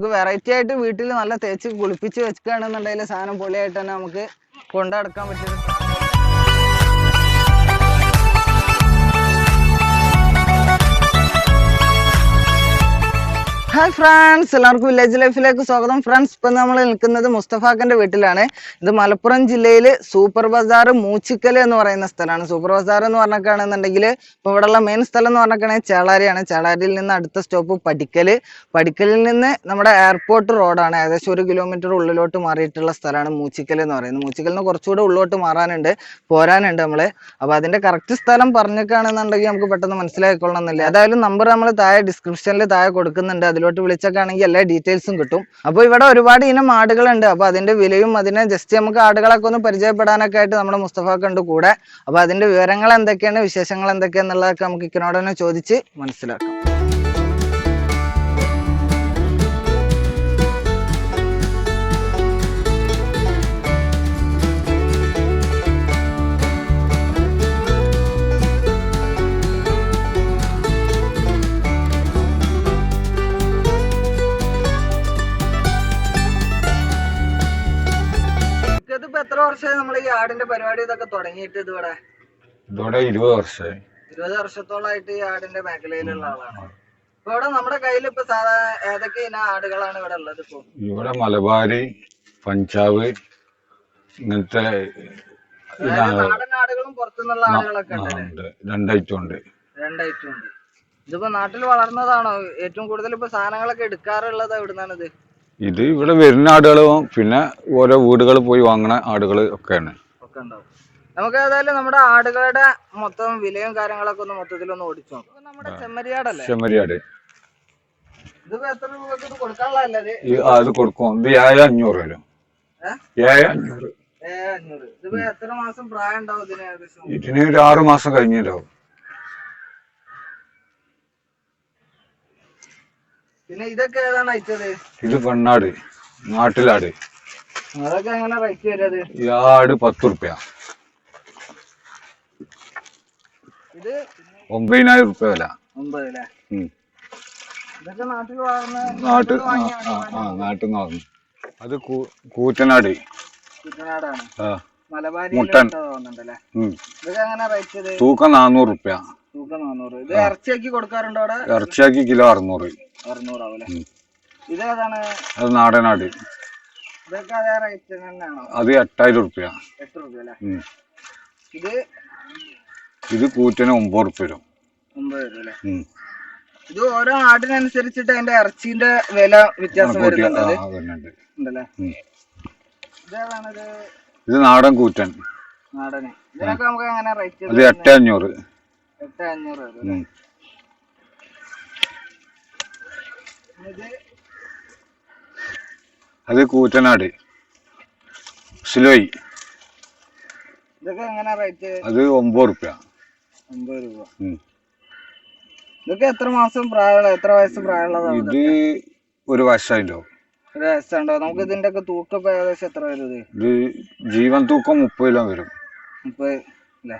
നമുക്ക് വെറൈറ്റി ആയിട്ട് വീട്ടിൽ നല്ല തേച്ച് കുളിപ്പിച്ച് വെക്കുകയാണെന്നുണ്ടെങ്കിൽ സാധനം പൊളിയായിട്ട് തന്നെ നമുക്ക് കൊണ്ടടക്കാൻ പറ്റും. ഹായ് ഫ്രണ്ട്സ്, എല്ലാവർക്കും വില്ലേജ് ലൈഫിലേക്ക് സ്വാഗതം. ഫ്രണ്ട്സ്, ഇപ്പം നമ്മൾ നിൽക്കുന്നത് മുസ്തഫാക്കൻ്റെ വീട്ടിലാണ്. ഇത് മലപ്പുറം ജില്ലയിൽ സൂപ്പർ ബസാർ മൂച്ചിക്കൽ എന്ന് പറയുന്ന സ്ഥലമാണ്. സൂപ്പർ ബസാർ എന്ന് പറഞ്ഞിട്ടാണെന്നുണ്ടെങ്കിൽ ഇപ്പോൾ ഇവിടെയുള്ള മെയിൻ സ്ഥലം എന്ന് പറഞ്ഞിട്ടാണെങ്കിൽ ചേളാരിയാണ്. ചേളാരിയിൽ നിന്ന് അടുത്ത സ്റ്റോപ്പ് പഠിക്കൽ. പഠിക്കലിൽ നിന്ന് നമ്മുടെ എയർപോർട്ട് റോഡാണ്. ഏകദേശം 1 കിലോമീറ്റർ ഉള്ളിലോട്ട് മാറിയിട്ടുള്ള സ്ഥലമാണ് മൂച്ചിക്കൽ എന്ന് പറയുന്നത്. മൂച്ചിക്കലിൽ നിന്ന് കുറച്ചുകൂടെ ഉള്ളിലോട്ട് പോരാനുണ്ട് നമ്മൾ. അപ്പോൾ അതിൻ്റെ കറക്റ്റ് സ്ഥലം പറഞ്ഞിട്ടാണെന്നുണ്ടെങ്കിൽ നമുക്ക് പെട്ടെന്ന് മനസ്സിലാക്കിക്കൊള്ളണമെന്നില്ല. ഏതായാലും നമ്പർ നമ്മൾ ഡിസ്ക്രിപ്ഷനിൽ താഴെ കൊടുക്കുന്നുണ്ട്. അതിലോട്ട് വിളിച്ചൊക്കെ ആണെങ്കിൽ എല്ലാ ഡീറ്റെയിൽസും കിട്ടും. അപ്പോൾ ഇവിടെ ഒരുപാട് ഇനം ആടുകളുണ്ട്. അപ്പോൾ അതിന്റെ വിലയും അതിനെ ജസ്റ്റ് നമുക്ക് ആടുകളൊക്കെ ഒന്ന് പരിചയപ്പെടാനൊക്കെ ആയിട്ട് നമ്മുടെ മുസ്തഫാക്ക ഉണ്ട് കൂടെ. അപ്പോൾ അതിന്റെ വിവരങ്ങൾ എന്തൊക്കെയാണ്, വിശേഷങ്ങൾ എന്തൊക്കെയാന്നുള്ളതൊക്കെ നമുക്ക് ഇക്കനോട് തന്നെ ചോദിച്ച് മനസ്സിലാക്കാം. എത്ര വർഷമായി നമ്മൾ ഈ ആടിന്റെ പരിപാടി ഇതൊക്കെ തുടങ്ങിയിട്ട്? ഇവിടെ 20 വർഷമായി. 20 വർഷത്തോളായിട്ട് ഈ ആടിന്റെ മേഖലയിലുള്ള ആളാണ്. ഇപ്പൊ ഇവിടെ നമ്മുടെ കയ്യിൽ ഇപ്പൊ സാധാരണ ഏതൊക്കെ ഇന ആടുകളാണ് ഇവിടെ ഉള്ളത്? ഇപ്പൊ ഇവിടെ മലബാരി, പഞ്ചാബ്, ഇങ്ങനത്തെ നാടൻ ആടുകളും പുറത്തുനിന്നുള്ള ആടുകളൊക്കെ ഉണ്ട്. രണ്ടൈറ്റം ഉണ്ട്. ഇതിപ്പോ നാട്ടിൽ വളർന്നതാണോ? ഏറ്റവും കൂടുതൽ ഇപ്പൊ സാധനങ്ങളൊക്കെ എടുക്കാറുള്ളത് എവിടുന്നാണ് ഇത്? ഇത് ഇവിടെ വരുന്ന ആടുകളും പിന്നെ ഓരോ വീടുകളിൽ പോയി വാങ്ങുന്ന ആടുകൾ ഒക്കെയാണ്. നമുക്ക് ഏതായാലും നമ്മുടെ ആടുകളുടെ മൊത്തം വിലയും കാര്യങ്ങളൊക്കെ ഒന്ന് മൊത്തത്തിലൊന്ന് ഓടിച്ചു നോക്കാം. നമ്മുടെ ചെമ്മരിയാടല്ലേ? ചെമ്മരിയാട് ഇതിപ്പോ എത്ര രൂപക്ക് കൊടുക്കാനുള്ളതല്ലേ? അത് കൊടുക്കും. ഇത് 7500 വരും. 7500. ഇതിപ്പോ എത്ര മാസം പ്രായം ഉണ്ടാവും ഇതിന്? ഏകദേശം ഇതിന് ഒരു 6 മാസം കഴിഞ്ഞിട്ടാവും. പിന്നെ ഇതൊക്കെ ഏതാണ് അയച്ചത്? ഇത് പെണ്ണാട്, നാട്ടിലാട്. അതൊക്കെ എങ്ങനെ റേറ്റ് വരുന്നത്? ഈ ആട് 10 റുപ്യ. ഇത് 9000 റുപ്യ വില. 9 അല്ലേ? ഇതൊക്കെ നാട്ടിൽ നാട്ടിൽ നിന്ന് വാങ്ങും. അത് കൂറ്റനാട്. കുട്ടനാടാണ്. മുട്ടൻ. ഇതൊക്കെ എങ്ങനെ റേറ്റ്? തൂക്കം 400 റുപ്യ. തൂക്കം 400. ഇത് ഇറച്ചിയാക്കി കൊടുക്കാറുണ്ടോ അവിടെ? ഇറച്ചിയാക്കി കിലോ 600. 600 ആവൂലെ? ഇതേതാണ്? അത് നാടനാട്. ഇതൊക്കെ അതേ റേറ്റ് തന്നെയാണോ? അത് 8000 റുപ്യ. 8 റുപ്യ അല്ലേ? ഇത് കൂറ്റന് 9 റുപ്യ വരും. 9 വരും അല്ലേ? ഇത് ഓരോ ആടിനനുസരിച്ചിട്ട് അതിന്റെ ഇറച്ചിന്റെ വില വ്യത്യാസം വരുന്നുണ്ട്. ഇതേതാണത്? ഇത് നാടൻ കൂറ്റൻ. നാടന്. ഇതിനൊക്കെ നമുക്ക് എങ്ങനെ റേറ്റ്? അത് 8500. 8500 വരും. അത് കൂറ്റനാട് സിലോയി. ഇതൊക്കെ എങ്ങനെ റേറ്റ്? അത് 9 റുപ്യ. 9 രൂപ. ഇതൊക്കെ എത്ര മാസം പ്രായമുള്ള, എത്ര വയസ്സ് പ്രായമുള്ളതാണ്? ഇത് 1 വയസ്സായിട്ടോ. 1 വയസ്സുണ്ടോ? നമുക്ക് ഇതിന്റെ ഒക്കെ തൂക്കം ഏകദേശം എത്ര വരും? ഇത് ജീവൻ തൂക്കം 30 കിലോ വരും. 30 അല്ലേ?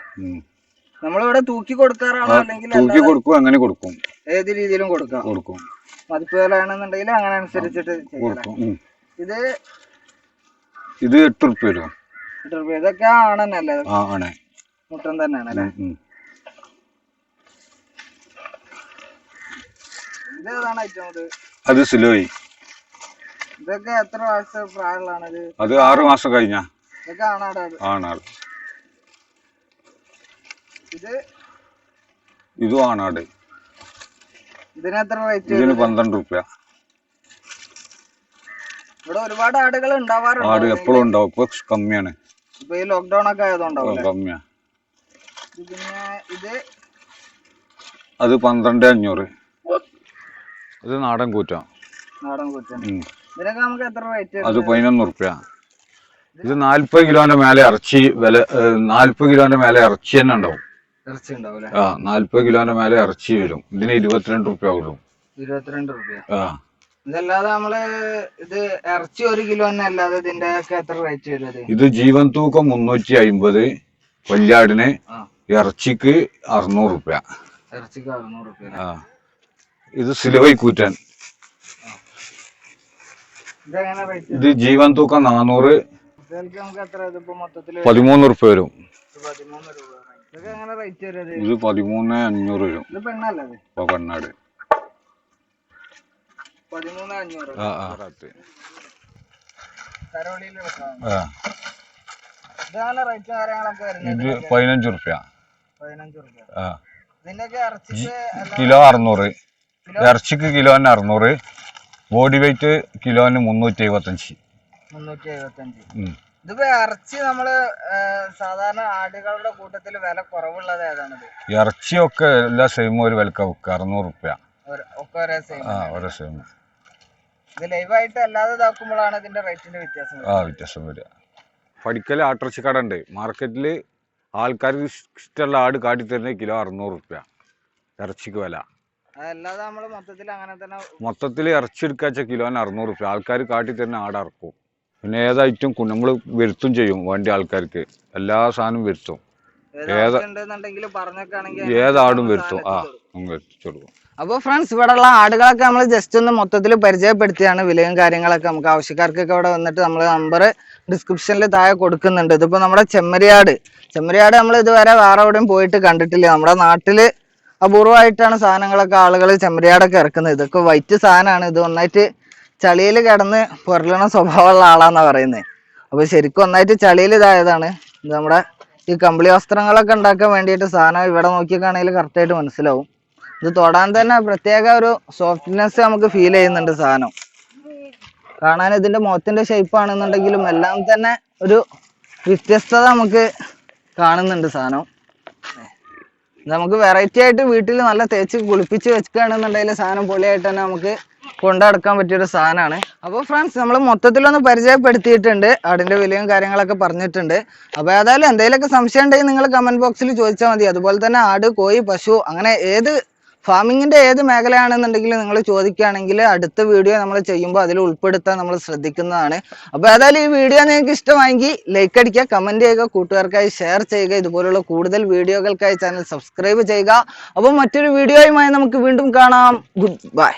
നമ്മളിവിടെ തൂക്കി കൊടുക്കാറാണോ അല്ലെങ്കിൽ തൂക്കി കൊടുക്കും? അങ്ങനെ കൊടുക്കും. ഏത് രീതിയിലും കൊടുക്കും. മതിപ്പ് വിലയാണെന്നുണ്ടെങ്കിൽ അങ്ങനെ അനുസരിച്ചിട്ട് കൊടുക്കും. ഇത് 8 റുപ്യ വരും. 8 റുപ്യ. ഇതൊക്കെ ആണല്ലേ? ആണ്. മുട്ടൻ തന്നെയാണ് അല്ലേ? ഇതേതാണ് ഐറ്റം? അത് സിലോയി. ഇതൊക്കെ എത്ര വയസ്സ് പ്രായമുള്ളതാണ്? അത് 6 മാസം കഴിഞ്ഞ. ഇതൊക്കെ ആണാട്. ഇതും ആണാട്. ഇതിന് എത്ര റേറ്റ്? ഇതിന് 12 റുപ്യ. ഇവിടെ ഒരുപാട് ആടുകൾ ഉണ്ടാവാറുണ്ട്. ആട് എപ്പോഴും ഉണ്ടാവും. ഇപ്പൊ കമ്മിയാണ്. ഇപ്പൊ ഈ ലോക്ക്ഡൌൺ ഒക്കെ ആയതുകൊണ്ടാവും കമ്മിയാ. പിന്നെ അത് 12500. അത് നാടൻ കൂറ്റം. ഇതിനൊക്കെ നമുക്ക് എത്ര റേറ്റ്? അത് 11 റുപ്യ. ഇത് 40 കിലോന്റെ മേലെ ഇറച്ചി വില. 40 കിലോന്റെ മേലെ ഇറച്ചി തന്നെ ഉണ്ടാവും. 40 കിലോന്റെ മേലെ ഇറച്ചി വരും. ഇതിന് 22 റുപ്യ വരും. 22 റുപ്യ. ഇതല്ലാതെ നമ്മള് ഇത് ഇറച്ചി 1 കിലോ തന്നെ അല്ലാതെ ഇതിന്റെ ഒക്കെ എത്ര റേറ്റ് വരുന്നത്? ഇത് ജീവൻ തൂക്കം 350. വല്യാടിന്. ഇറച്ചിക്ക് 600 റുപ്യ. ഇത് സിലോയി കൂറ്റൻ. ഇതെങ്ങനെ റേറ്റ്? ഇത് ജീവൻ തൂക്കം 400, നമുക്ക് എത്ര ഇതിപ്പോ മൊത്തത്തില് 13 റുപ്യ വരും. 13 രൂപ. ഇതൊക്കെ എങ്ങനെ റേറ്റ് വരുന്നത്? ഇത് 13,500 വരും. ഇത് പെണ്ണല്ലേ? പെണ്ണാട് 13,500. കരോളിയില് ഇതാണ് റേറ്റ് കാര്യങ്ങളൊക്കെ വരുന്നത്. ഇത് 15 റുപ്യ. 15 രൂപ. ഇതിന്റെയൊക്കെ ഇറച്ചിക്ക് കിലോ 600, ഇറച്ചിക്ക് കിലോന് 600, ബോഡി വെയിറ്റ് കിലോന് 375. 375. ഇതിപ്പോ ഇറച്ചി നമ്മള് സാധാരണ ആടുകളുടെ കൂട്ടത്തിൽ വില കുറവുള്ളത് ഏതാണത്? ഇറച്ചിയൊക്കെ എല്ലാ സെയിം ഒരു വിലക്ക വെക്കുക 600 റുപ്യ ഒക്കെ ഒരേ സെയിം. ഒരേ സെയിം. ഇത് ലൈവായിട്ട് അല്ലാതെ ഇതാക്കുമ്പോഴാണ് ഇതിന്റെ റേറ്റിന്റെ വ്യത്യാസം വരിക. പഠിക്കൽ ആട്ടിറച്ചിക്കട ഉണ്ട്. മാർക്കറ്റിൽ ആൾക്കാർക്ക് ഇഷ്ടമുള്ള ആട് കാട്ടിത്തരുന്ന കിലോ 600 റുപ്യ ഇറച്ചിക്ക് വില. അതല്ലാതെ നമ്മള് മൊത്തത്തിൽ അങ്ങനെ തന്നെ മൊത്തത്തിൽ ഇറച്ചി എടുക്കാച്ച കിലോന് 600 റുപ്യ ആൾക്കാർ കാട്ടിത്തരുന്ന ആട് ഇറക്കും. പിന്നെ ഏതായിട്ടും നമ്മൾ വരുത്തും ചെയ്യും. വേണ്ട ആൾക്കാർക്ക് എല്ലാ സാധനവും വരുത്തും. ഏതാടും വരുത്തും. വരുത്തിച്ചു കൊടുക്കും. അപ്പോൾ ഫ്രണ്ട്സ്, ഇവിടെയുള്ള ആടുകളൊക്കെ നമ്മൾ ജസ്റ്റ് ഒന്ന് മൊത്തത്തിൽ പരിചയപ്പെടുത്തിയാണ്. വിലയും കാര്യങ്ങളൊക്കെ നമുക്ക് ആവശ്യക്കാർക്കൊക്കെ ഇവിടെ വന്നിട്ട് നമ്മൾ നമ്പർ ഡിസ്ക്രിപ്ഷനിൽ താഴെ കൊടുക്കുന്നുണ്ട്. ഇതിപ്പോൾ നമ്മുടെ ചെമ്മരിയാട് നമ്മൾ ഇതുവരെ വേറെ എവിടെയും പോയിട്ട് കണ്ടിട്ടില്ല. നമ്മുടെ നാട്ടിൽ അപൂർവമായിട്ടാണ് സാധനങ്ങളൊക്കെ ആളുകൾ ചെമ്മരിയാടൊക്കെ ഇറക്കുന്നത്. ഇതൊക്കെ വൈറ്റ് സാധനമാണ്. ഇത് ഒന്നായിട്ട് ചളിയിൽ കിടന്ന് പൊരളണ സ്വഭാവമുള്ള ആളാന്നാണ് പറയുന്നത്. അപ്പോൾ ശരിക്കും ഒന്നായിട്ട് ചളിയിൽ ഇതായതാണ്. ഇത് നമ്മുടെ ഈ കമ്പിളി വസ്ത്രങ്ങളൊക്കെ ഉണ്ടാക്കാൻ വേണ്ടിയിട്ട് സാധനം ഇവിടെ നോക്കിയൊക്കെയാണെങ്കിൽ കറക്റ്റായിട്ട് മനസ്സിലാവും. ഇത് തൊടാൻ തന്നെ പ്രത്യേക ഒരു സോഫ്റ്റ്നെസ് നമുക്ക് ഫീൽ ചെയ്യുന്നുണ്ട്. സാധനം കാണാൻ ഇതിന്റെ മുഖത്തിന്റെ ഷേപ്പ് ആണെന്നുണ്ടെങ്കിലും എല്ലാം തന്നെ ഒരു വ്യത്യസ്തത നമുക്ക് കാണുന്നുണ്ട്. സാധനം നമുക്ക് വെറൈറ്റി ആയിട്ട് വീട്ടിൽ നല്ല തേച്ച് കുളിപ്പിച്ച് വെക്കുകയാണെന്നുണ്ടെങ്കിൽ സാധനം പൊളിയായിട്ട് തന്നെ നമുക്ക് കൊണ്ടടക്കാൻ പറ്റിയൊരു സാധനമാണ്. അപ്പോൾ ഫ്രണ്ട്സ്, നമ്മൾ മൊത്തത്തിലൊന്ന് പരിചയപ്പെടുത്തിയിട്ടുണ്ട്. ആടിന്റെ വിലയും കാര്യങ്ങളൊക്കെ പറഞ്ഞിട്ടുണ്ട്. അപ്പോൾ ഏതായാലും എന്തെങ്കിലുമൊക്കെ സംശയം ഉണ്ടെങ്കിൽ നിങ്ങൾ കമന്റ് ബോക്സിൽ ചോദിച്ചാൽ മതി. അതുപോലെ തന്നെ ആട്, കോഴി, പശു അങ്ങനെ ഏത് ഫാമിങ്ങിന്റെ ഏത് മേഖലയാണെന്നുണ്ടെങ്കിൽ നിങ്ങൾ ചോദിക്കുകയാണെങ്കിൽ അടുത്ത വീഡിയോ നമ്മൾ ചെയ്യുമ്പോൾ അതിൽ ഉൾപ്പെടുത്താൻ നമ്മൾ ശ്രദ്ധിക്കുന്നതാണ്. അപ്പോൾ ഏതായാലും ഈ വീഡിയോ നിങ്ങൾക്ക് ഇഷ്ടമായെങ്കിൽ ലൈക്ക് അടിക്കുക, കമന്റ് ചെയ്യുക, കൂട്ടുകാർക്കായി ഷെയർ ചെയ്യുക. ഇതുപോലുള്ള കൂടുതൽ വീഡിയോകൾക്കായി ചാനൽ സബ്സ്ക്രൈബ് ചെയ്യുക. അപ്പോൾ മറ്റൊരു വീഡിയോയുമായി നമുക്ക് വീണ്ടും കാണാം. Good bye.